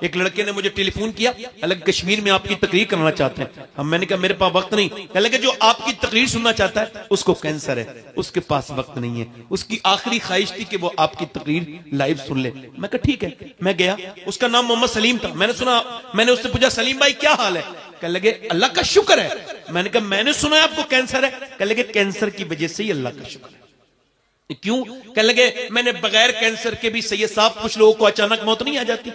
एक लड़के ने मुझे टेलीफोन किया, अलग कश्मीर में आपकी तकरीर करना चाहते हैं। हम मैंने कहा मेरे पास वक्त नहीं। कह लगे जो आपकी तकरीर सुनना चाहता है उसको कैंसर है, उसके पास वक्त नहीं है, उसकी आखिरी ख्वाहिश थी कि वो आपकी तकरीर लाइव सुन ले। मैं कहा ठीक है। मैं गया, उसका नाम मोहम्मद सलीम था। मैंने उससे पूछा सलीम भाई क्या हाल है? कह लगे अल्लाह का शुक्र है। मैंने कहा मैंने सुना है आपको कैंसर है। कह लगे कैंसर की वजह से ही अल्लाह का शुक्र है। क्यों? कह लगे मैंने बगैर कैंसर के भी सैयद साहब कुछ लोगों को अचानक मौत नहीं आ जाती,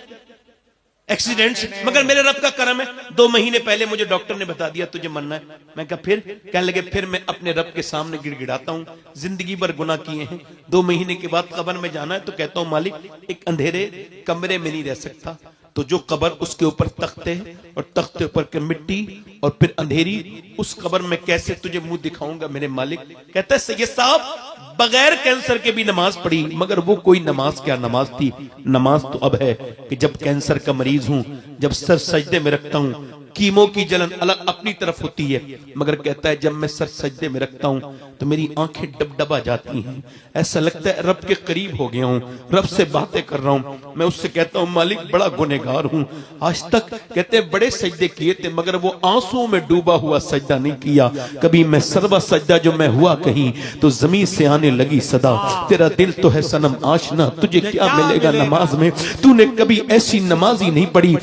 एक्सीडेंट्स, मगर मेरे रब का करम है 2 महीने पहले मुझे डॉक्टर ने बता दिया तुझे मरना है। मैं कहा फिर? कहने लगे फिर मैं अपने रब के सामने गिड़गिड़ाता हूं, जिंदगी भर गुनाह किए हैं, 2 महीने के बाद कब्र में जाना है तो कहता हूं मालिक एक अंधेरे कमरे में नहीं रह सकता, तो जो कब्र उसके ऊपर तख्ते और तख्ते ऊपर के मिट्टी और फिर अंधेरी, उस कब्र में कैसे तुझे मुंह दिखाऊंगा मेरे मालिक। कहता है सैयद साहब बगैर कैंसर के भी नमाज पढ़ी, मगर वो कोई नमाज क्या नमाज थी। नमाज तो अब है कि जब कैंसर का मरीज हूं, जब सर सजदे में रखता हूं, कीमो की जलन अलग अपनी तरफ होती है, मगर कहता है जब मैं सर सजदे में रखता हूं तो मेरी आंखें डबडबा जाती हैं, ऐसा लगता है रब के करीब हो गया हूं, रब से बातें कर रहा हूं। मैं उससे कहता हूं मालिक बड़ा गुनहगार हूं, आज तक कहते हैं बड़े सजदे किए थे मगर वो आंसुओं में डूबा हुआ सजदा नहीं किया। कभी मैं सर्वा सजदा जो मैं हुआ कहीं तो जमीन से आने लगी सदा, तेरा दिल तो है सनम आशना, तुझे क्या मिलेगा नमाज में, तूने कभी ऐसी नमाज ही नहीं पढ़ी।